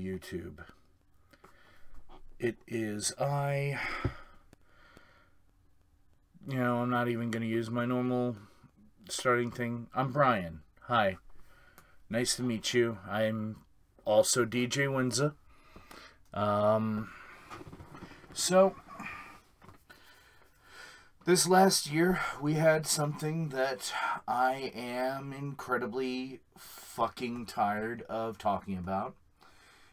YouTube. It is I'm not even going to use my normal starting thing. I'm Brian. Hi. Nice to meet you. I'm also DJ Winza. So, this last year, we had something that I am incredibly fucking tired of talking about.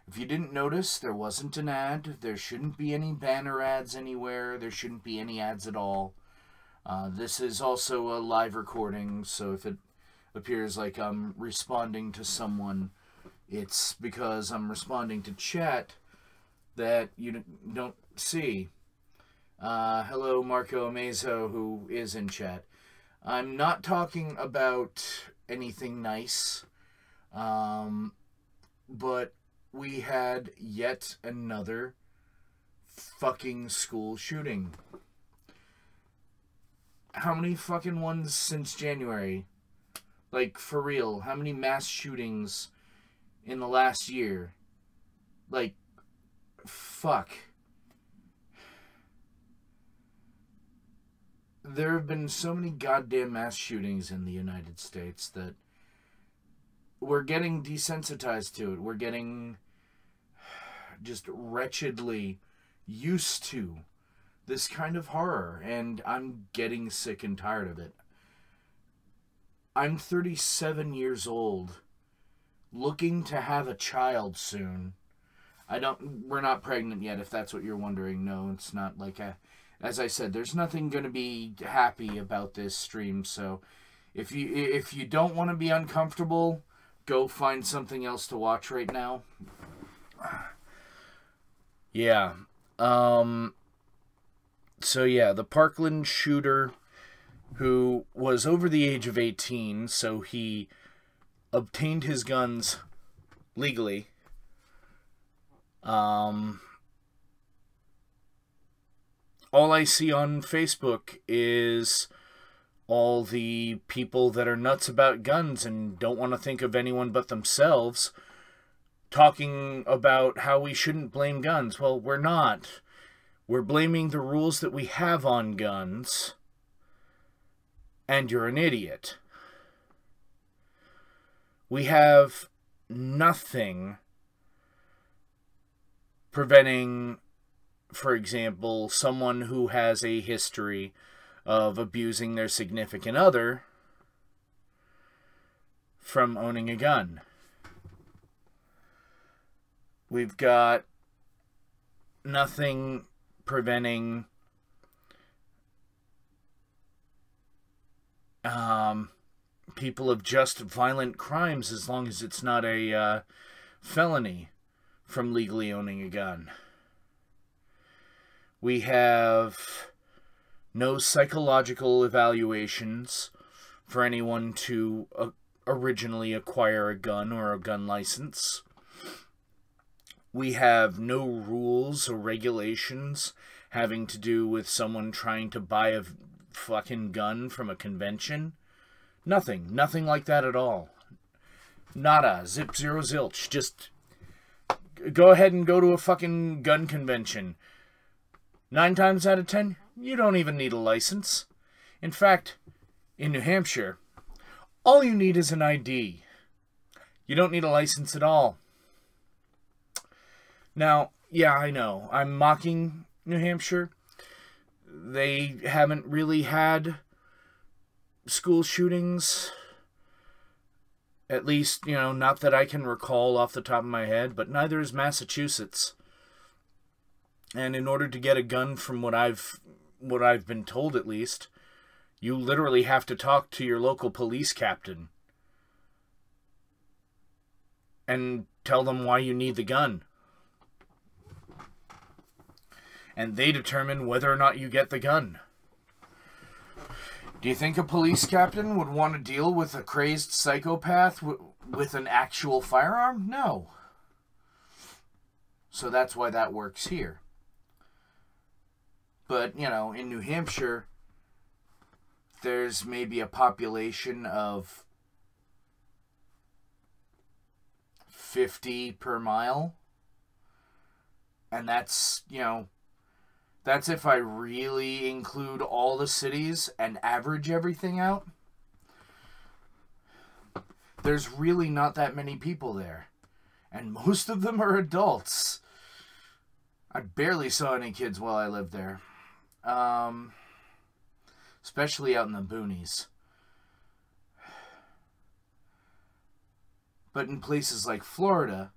If you didn't notice, there wasn't an ad. There shouldn't be any banner ads anywhere. There shouldn't be any ads at all. This is also a live recording, so if it appears like I'm responding to someone, it's because I'm responding to chat that you don't see. Hello, Marco Amazo, who is in chat. I'm not talking about anything nice, but we had yet another fucking school shooting. How many fucking ones since January? Like, for real, how many mass shootings in the last year? Like, fuck. There have been so many goddamn mass shootings in the United States that we're getting desensitized to it. We're getting just wretchedly used to this kind of horror, and I'm getting sick and tired of it. I'm 37 years old, looking to have a child soon. We're not pregnant yet, if that's what you're wondering. No, it's not like as I said, there's nothing going to be happy about this stream, so if you don't want to be uncomfortable, go find something else to watch right now. Yeah. So yeah, the Parkland shooter, who was over the age of 18, so he obtained his guns legally. All I see on Facebook is all the people that are nuts about guns and don't want to think of anyone but themselves talking about how we shouldn't blame guns. Well, we're not. We're blaming the rules that we have on guns, and you're an idiot. We have nothing preventing, for example, someone who has a history of abusing their significant other from owning a gun. We've got nothing preventing people of just violent crimes, as long as it's not a felony, from legally owning a gun. We have no psychological evaluations for anyone to originally acquire a gun or a gun license. We have no rules or regulations having to do with someone trying to buy a fucking gun from a convention. Nothing. Nothing like that at all. Nada. Zip, zero, zilch. Just go ahead and go to a fucking gun convention. 9 times out of 10, you don't even need a license. In fact, in New Hampshire, all you need is an ID. You don't need a license at all. Now, yeah, I know, I'm mocking New Hampshire. They haven't really had school shootings. At least, not that I can recall off the top of my head, but neither is Massachusetts. And in order to get a gun, from what I've been told at least, you literally have to talk to your local police captain and tell them why you need the gun. And they determine whether or not you get the gun. Do you think a police captain would want to deal with a crazed psychopath with an actual firearm? No. So that's why that works here. But, in New Hampshire, there's maybe a population of 50 per mile. And that's, you know, that's if I really include all the cities and average everything out. There's really not that many people there. And most of them are adults. I barely saw any kids while I lived there. Especially out in the boonies. But in places like Florida,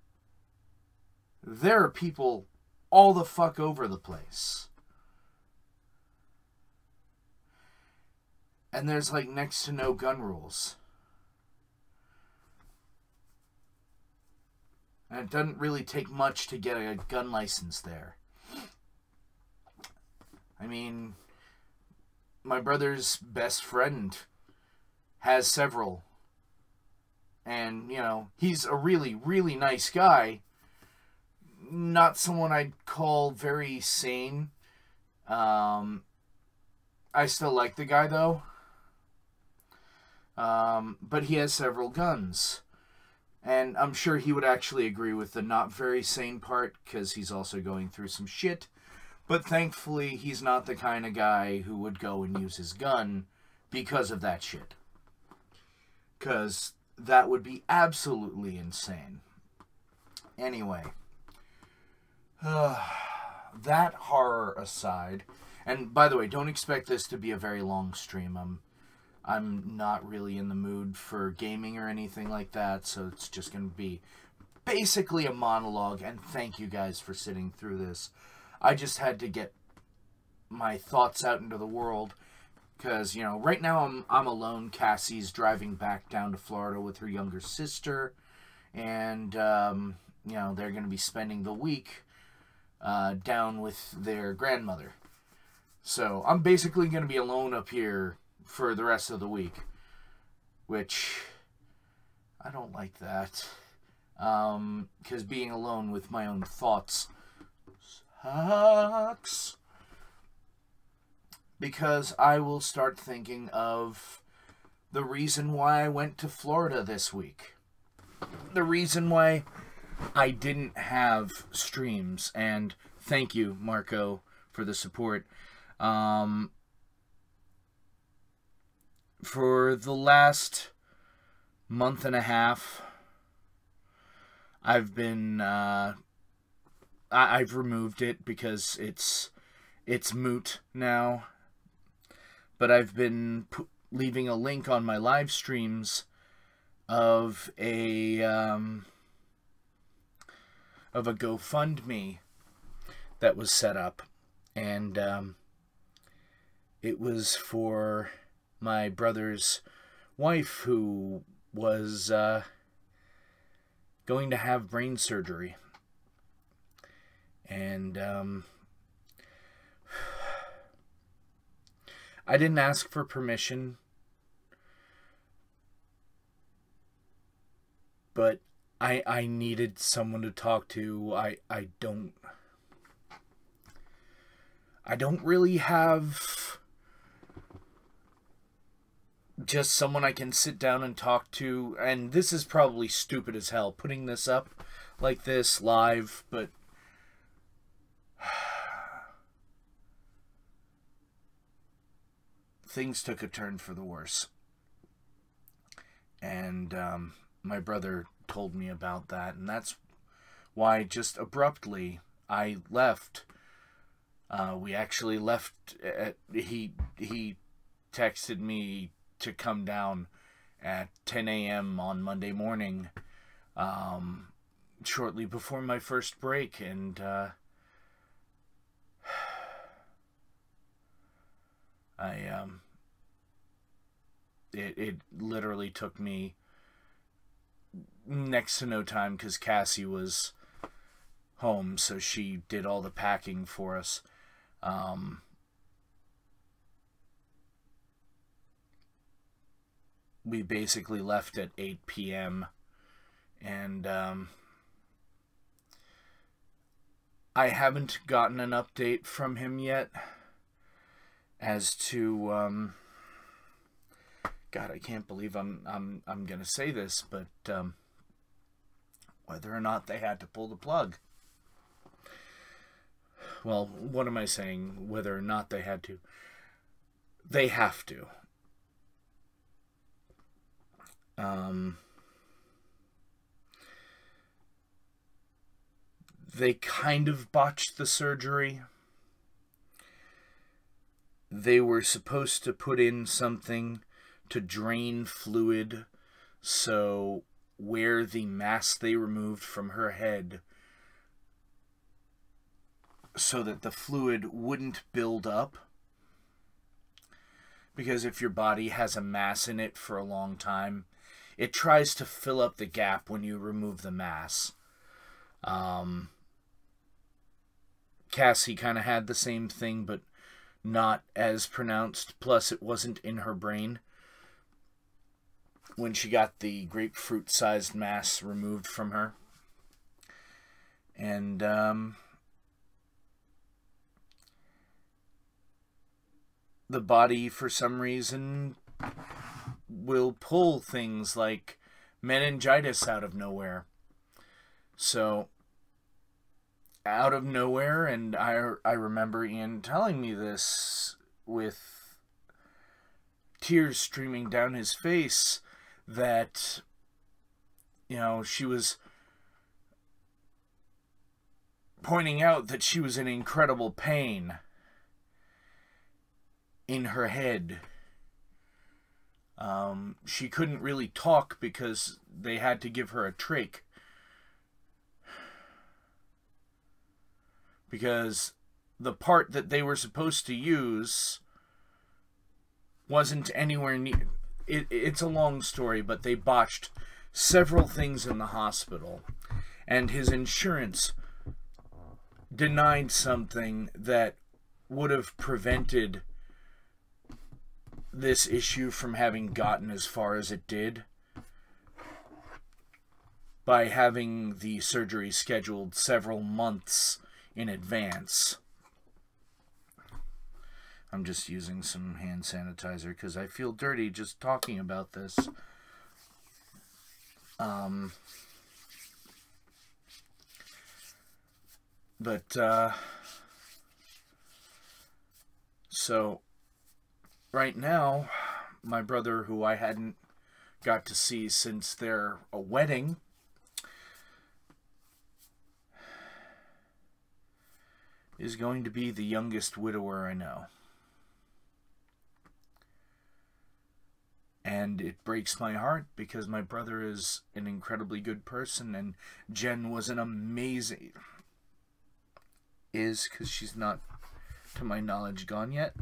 there are people all the fuck over the place. And there's like next to no gun rules. And it doesn't really take much to get a gun license there. I mean, my brother's best friend has several. And, you know, he's a really, really nice guy. Not someone I'd call very sane. I still like the guy, though. But he has several guns. And I'm sure he would actually agree with the not very sane part, because he's also going through some shit. But thankfully, he's not the kind of guy who would go and use his gun because of that shit. Because that would be absolutely insane. Anyway. That horror aside. And by the way, don't expect this to be a very long stream. I'm not really in the mood for gaming or anything like that, so it's just going to be basically a monologue, and thank you guys for sitting through this. I just had to get my thoughts out into the world, because, you know, right now I'm alone. Cassie's driving back down to Florida with her younger sister, and, you know, they're going to be spending the week down with their grandmother. So I'm basically going to be alone up here for the rest of the week, which I don't like that, because being alone with my own thoughts sucks, because I will start thinking of the reason why I went to Florida this week, the reason why I didn't have streams, and thank you, Marco, for the support. For the last month and a half, I've been, I've removed it because it's moot now, but I've been leaving a link on my live streams of a GoFundMe that was set up, and it was for my brother's wife, who was going to have brain surgery. And I didn't ask for permission, but I needed someone to talk to. I don't really have just someone I can sit down and talk to, and this is probably stupid as hell, putting this up like this live, but things took a turn for the worse. And my brother told me about that, and that's why just abruptly I left. We actually left he texted me to come down at 10 a.m. on Monday morning, shortly before my first break, and it literally took me next to no time, because Cassie was home, so she did all the packing for us. We basically left at 8 p.m. and I haven't gotten an update from him yet as to God, I can't believe I'm gonna say this, but whether or not they had to pull the plug. Well, what am I saying? Whether or not they had to. They have to. They kind of botched the surgery. They were supposed to put in something to drain fluid, so where the mass they removed from her head, so that the fluid wouldn't build up. Because if your body has a mass in it for a long time, it tries to fill up the gap when you remove the mass. Cassie kind of had the same thing, but not as pronounced. Plus, it wasn't in her brain when she got the grapefruit-sized mass removed from her. And, the body, for some reason, will pull things like meningitis out of nowhere. So, out of nowhere, and I remember Ian telling me this with tears streaming down his face, that, you know, she was pointing out that she was in incredible pain in her head. She couldn't really talk because they had to give her a trach. Because the part that they were supposed to use wasn't anywhere near... It's a long story, but they botched several things in the hospital. And his insurance denied something that would have prevented this issue from having gotten as far as it did, by having the surgery scheduled several months in advance. I'm just using some hand sanitizer because I feel dirty just talking about this. So right now, my brother, who I hadn't got to see since their wedding, is going to be the youngest widower I know. And it breaks my heart because my brother is an incredibly good person, and Jen was an amazing... because she's not, to my knowledge, gone yet.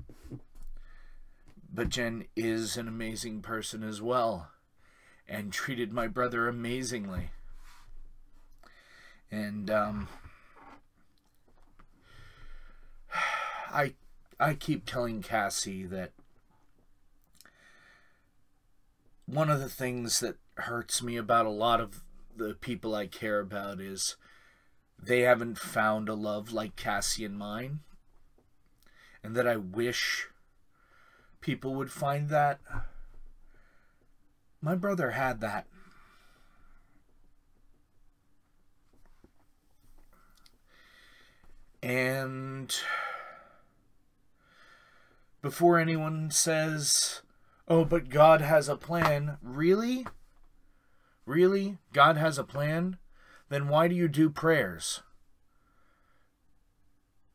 But Jen is an amazing person as well, and treated my brother amazingly. And I keep telling Cassie that one of the things that hurts me about a lot of the people I care about is they haven't found a love like Cassie and mine, and that I wish people would find that. My brother had that. And before anyone says, oh, but God has a plan, really? Really? God has a plan? Then why do you do prayers?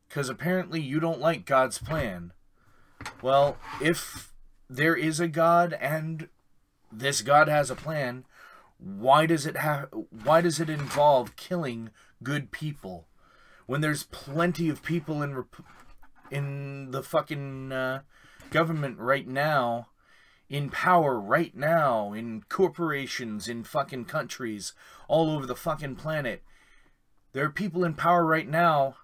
Because apparently you don't like God's plan. Well, if there is a God and this God has a plan, why does it involve killing good people when there's plenty of people in the fucking government right now, in power right now, in corporations, in fucking countries all over the fucking planet? There are people in power right now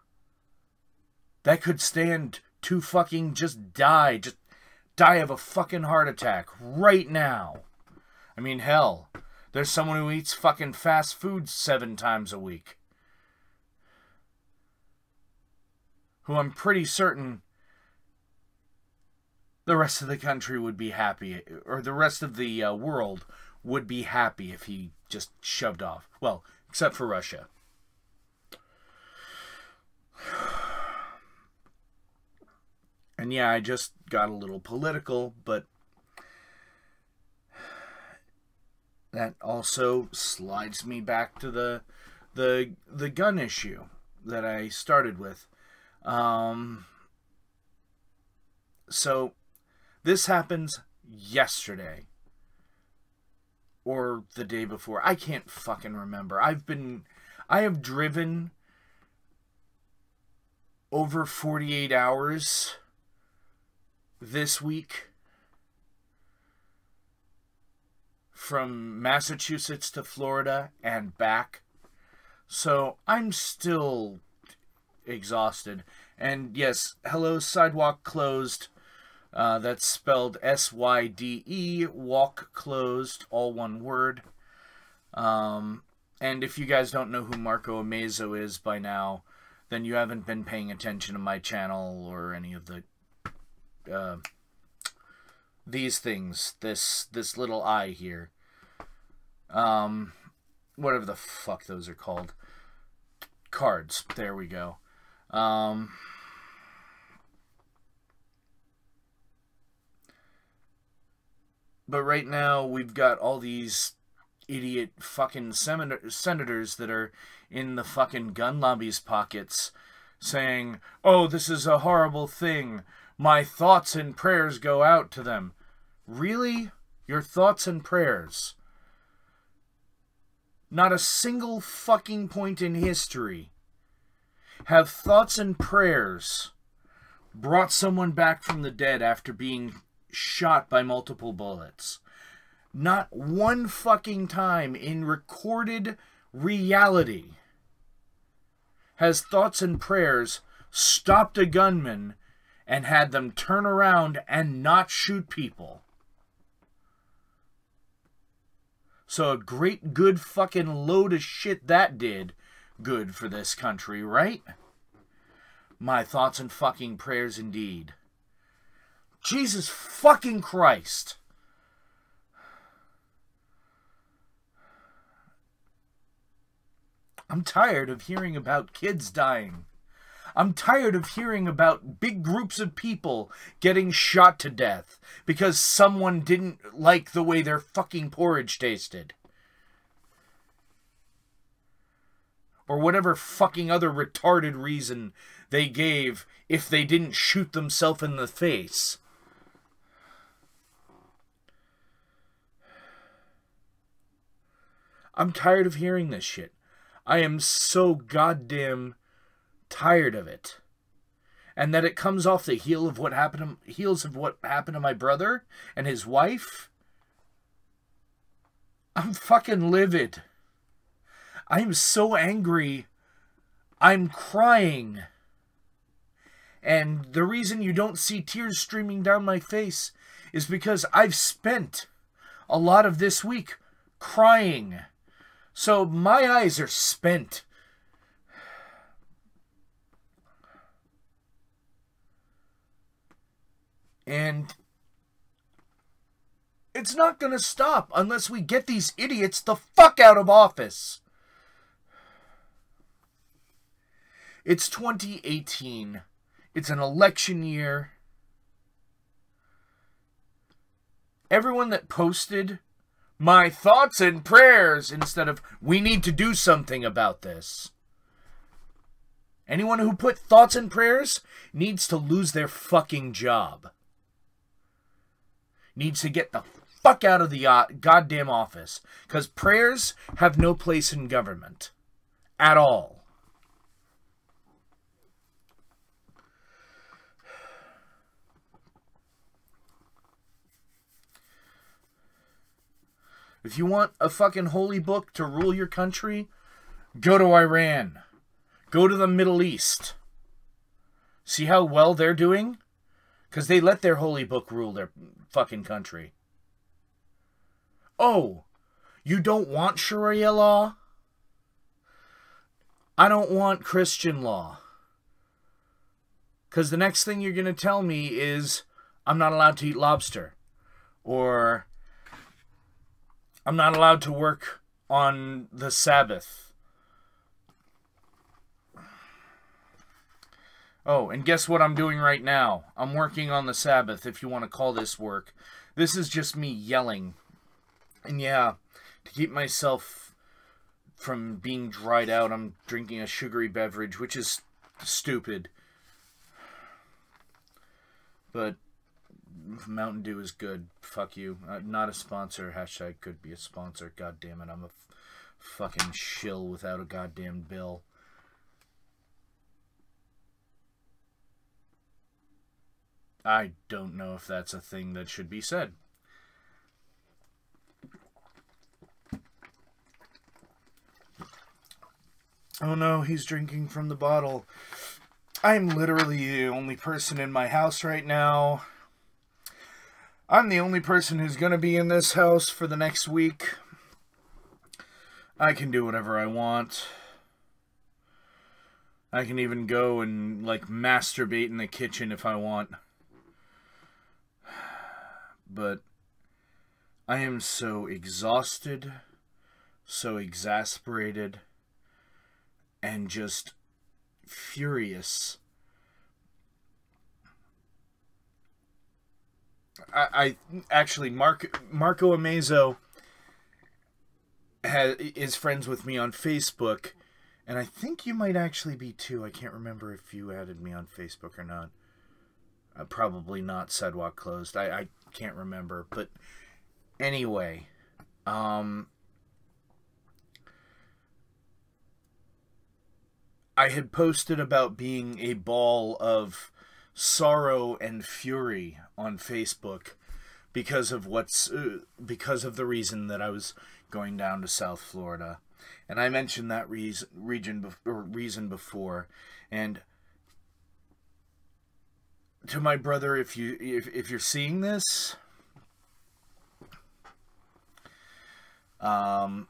that could stand to fucking just die of a fucking heart attack right now. I mean, hell, there's someone who eats fucking fast food 7 times a week, who I'm pretty certain the rest of the country would be happy, or the rest of the world would be happy if he just shoved off. Well, except for Russia. And yeah, I just got a little political, but that also slides me back to the gun issue that I started with. So this happens yesterday or the day before. I can't fucking remember. I have driven over 48 hours this week from Massachusetts to Florida and back. So I'm still exhausted. And yes, hello, sidewalk closed. That's spelled S-Y-D-E, walk closed, all one word. And if you guys don't know who Marco Amazo is by now, then you haven't been paying attention to my channel or any of the these things, this little eye here, whatever the fuck those are called, cards, there we go. But right now we've got all these idiot fucking senators that are in the fucking gun lobby's pockets saying, oh, this is a horrible thing. My thoughts and prayers go out to them. Really? Your thoughts and prayers? Not a single fucking point in history have thoughts and prayers brought someone back from the dead after being shot by multiple bullets. Not one fucking time in recorded reality has thoughts and prayers stopped a gunman and had them turn around and not shoot people. So a great good fucking load of shit that did good for this country, right? My thoughts and fucking prayers indeed. Jesus fucking Christ. I'm tired of hearing about kids dying. I'm tired of hearing about big groups of people getting shot to death because someone didn't like the way their fucking porridge tasted. Or whatever fucking other retarded reason they gave if they didn't shoot themselves in the face. I'm tired of hearing this shit. I am so goddamn tired of it. And that it comes off the heels of what happened to my brother and his wife. I'm fucking livid. I am so angry. I'm crying. And the reason you don't see tears streaming down my face is because I've spent a lot of this week crying. So my eyes are spent. And it's not going to stop unless we get these idiots the fuck out of office. It's 2018. It's an election year. Everyone that posted my thoughts and prayers instead of we need to do something about this. Anyone who put thoughts and prayers needs to lose their fucking job. Needs to get the fuck out of the goddamn office. Because prayers have no place in government. At all. If you want a fucking holy book to rule your country, go to Iran. Go to the Middle East. See how well they're doing? Because they let their holy book rule their fucking country. Oh, you don't want Sharia law? I don't want Christian law. Because the next thing you're going to tell me is I'm not allowed to eat lobster. Or I'm not allowed to work on the Sabbath. Oh, and guess what I'm doing right now? I'm working on the Sabbath, if you want to call this work. This is just me yelling. And yeah, to keep myself from being dried out, I'm drinking a sugary beverage, which is stupid. But Mountain Dew is good. Fuck you. Not a sponsor. Hashtag could be a sponsor. God damn it, I'm a fucking shill without a goddamn bill. I don't know if that's a thing that should be said. Oh no, he's drinking from the bottle. I'm literally the only person in my house right now. I'm the only person who's going to be in this house for the next week. I can do whatever I want. I can even go and, like, masturbate in the kitchen if I want. But I am so exhausted, so exasperated, and just furious. I actually, Marco Amazo is friends with me on Facebook, and I think you might actually be too. I can't remember if you added me on Facebook or not. Probably not. Sidewalk closed. I can't remember. But anyway, I had posted about being a ball of sorrow and fury on Facebook because of the reason that I was going down to South Florida, and I mentioned that reason before. And to my brother, if you're seeing this, I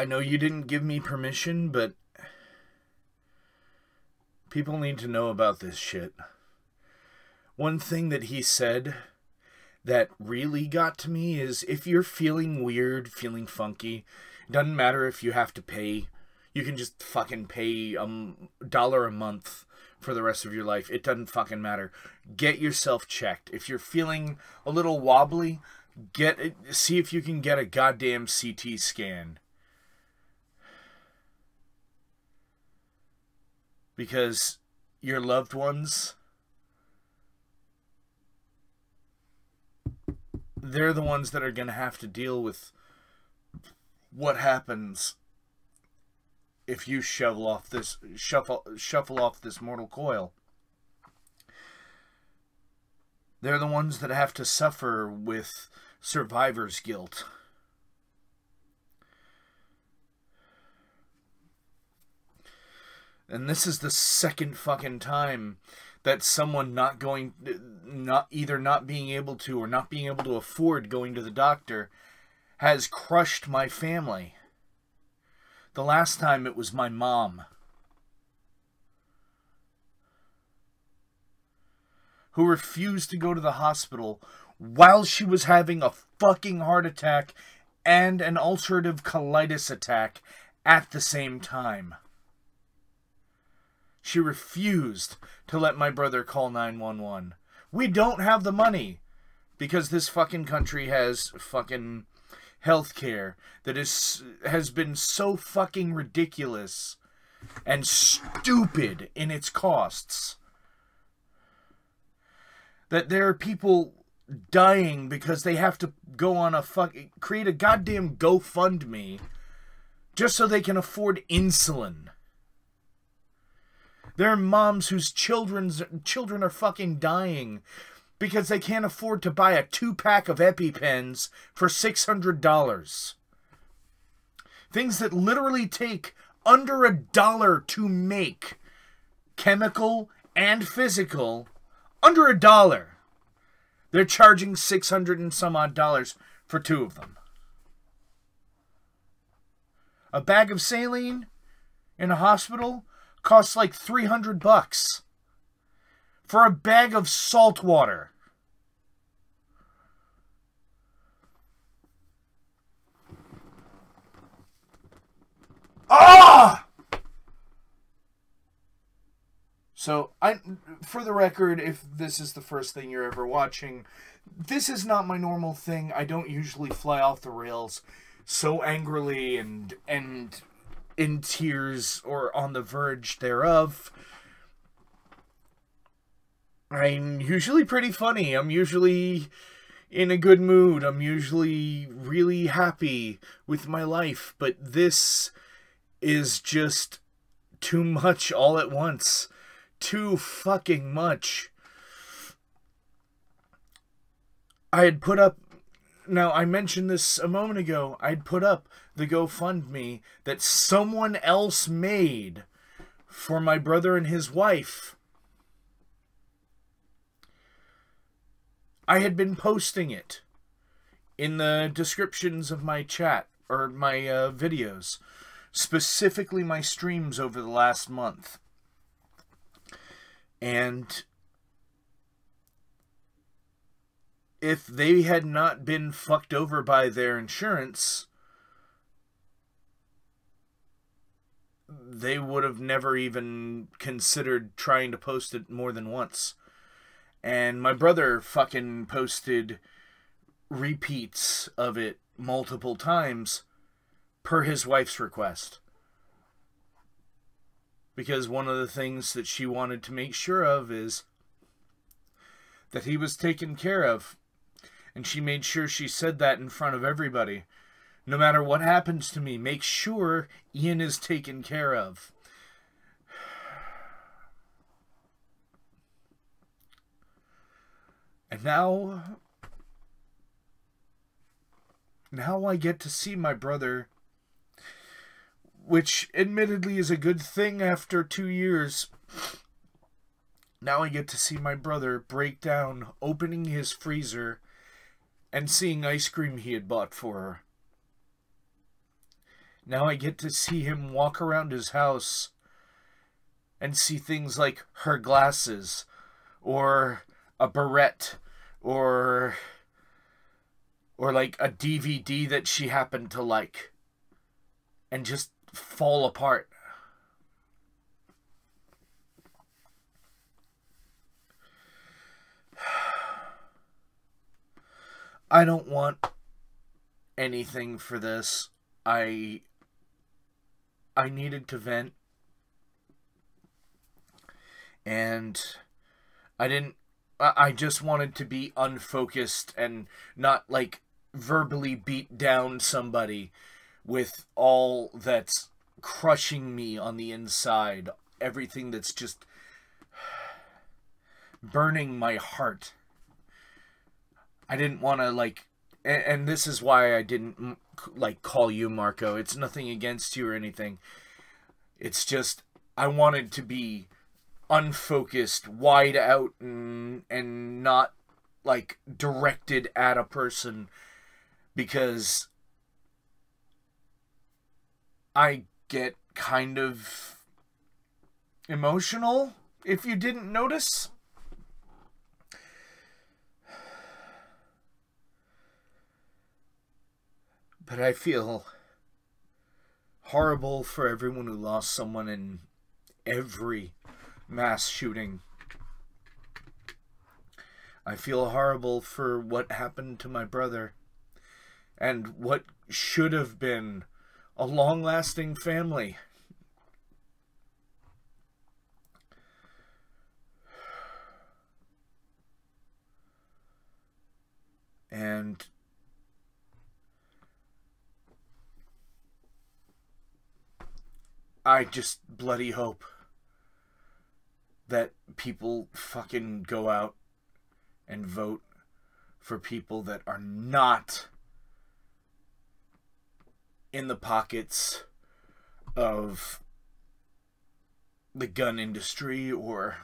know you didn't give me permission, but people need to know about this shit. One thing that he said that really got to me is, if you're feeling weird, feeling funky, doesn't matter if you have to pay. You can just fucking pay $1 a month for the rest of your life. It doesn't fucking matter. Get yourself checked. If you're feeling a little wobbly, see if you can get a goddamn CT scan. Because your loved ones, they're the ones that are going to have to deal with what happens if you shuffle off this mortal coil. They're the ones that have to suffer with survivor's guilt. And this is the second fucking time that someone not being able to, or not being able to afford going to the doctor, has crushed my family. The last time it was my mom, who refused to go to the hospital while she was having a fucking heart attack and an ulcerative colitis attack at the same time. She refused to let my brother call 911. We don't have the money, because this fucking country has fucking healthcare that has been so fucking ridiculous and stupid in its costs that there are people dying because they have to go on create a goddamn GoFundMe just so they can afford insulin. There are moms whose children are fucking dying because they can't afford to buy a 2-pack of EpiPens for $600. Things that literally take under $1 to make, chemical and physical, under $1. They're charging $600 and some odd for 2 of them. A bag of saline in a hospital costs like $300 for a bag of salt water. Ah! So, for the record, if this is the first thing you're ever watching, this is not my normal thing. I don't usually fly off the rails so angrily and in tears or on the verge thereof. I'm usually pretty funny. I'm usually in a good mood. I'm usually really happy with my life. But this is just too much all at once. Too fucking much. I had put up... Now, I mentioned this a moment ago. I'd put up the GoFundMe that someone else made for my brother and his wife. I had been posting it in the descriptions of my chat, or my videos. Specifically my streams over the last month. And if they had not been fucked over by their insurance, they would have never even considered trying to post it more than once. And my brother fucking posted repeats of it multiple times per his wife's request. Because one of the things that she wanted to make sure of is that he was taken care of. And she made sure she said that in front of everybody. No matter what happens to me, make sure Ian is taken care of. And now I get to see my brother, which admittedly is a good thing after 2 years. Now I get to see my brother break down, opening his freezer, and seeing ice cream he had bought for her. Now I get to see him walk around his house and see things like her glasses, or a barrette, or like a DVD that she happened to like, and just fall apart. I don't want anything for this. I needed to vent. And I just wanted to be unfocused and not, like, verbally beat down somebody with all that's crushing me on the inside. Everything that's just burning my heart. I didn't want to, like... And this is why I didn't, like, call you Marco. It's nothing against you or anything. It's just, I wanted to be unfocused, wide out, and not, like, directed at a person, because I get kind of emotional, if you didn't notice. But I feel horrible for everyone who lost someone in every mass shooting. I feel horrible for what happened to my brother and what should have been a long-lasting family. And I just bloody hope that people fucking go out and vote for people that are not in the pockets of the gun industry or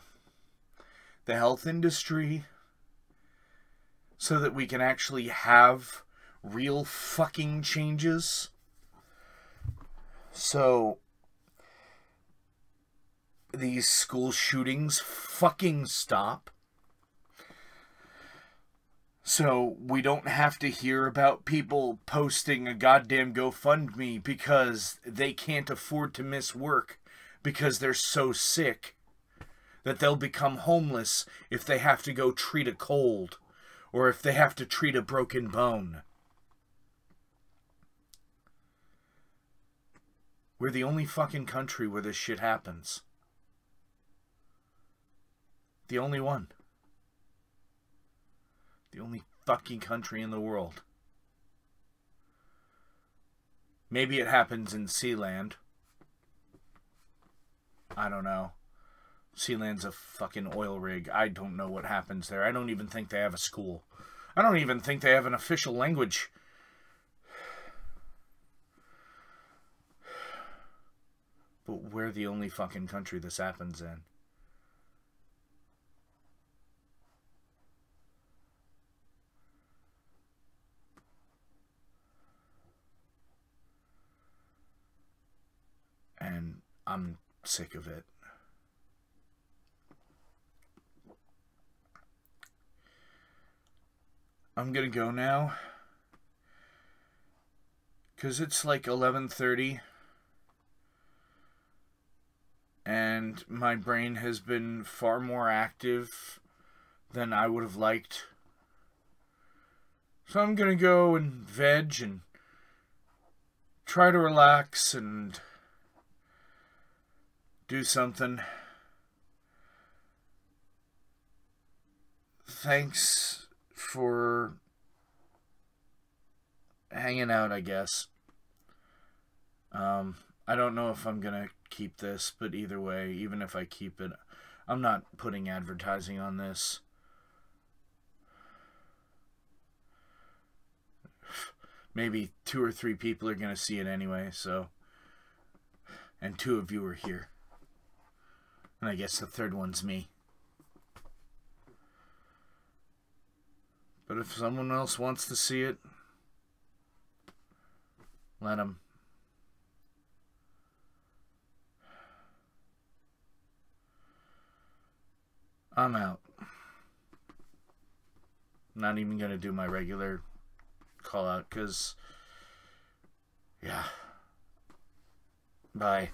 the health industry, so that we can actually have real fucking changes. So these school shootings fucking stop. So we don't have to hear about people posting a goddamn GoFundMe because they can't afford to miss work because they're so sick that they'll become homeless if they have to go treat a cold, or if they have to treat a broken bone. We're the only fucking country where this shit happens. The only one. The only fucking country in the world. Maybe it happens in Sealand. I don't know. Sealand's a fucking oil rig. I don't know what happens there. I don't even think they have a school. I don't even think they have an official language. But we're the only fucking country this happens in. And I'm sick of it. I'm gonna go now, 'cause it's like 11:30, and my brain has been far more active than I would have liked. So I'm gonna go and veg and try to relax and do something. Thanks for hanging out, I guess. I don't know if I'm gonna keep this, but either way, even if I keep it, I'm not putting advertising on this. Maybe 2 or 3 people are gonna see it anyway, so. And 2 of you are here. And I guess the 3rd one's me. But if someone else wants to see it, let them. I'm out. Not even going to do my regular call out, because, yeah. Bye.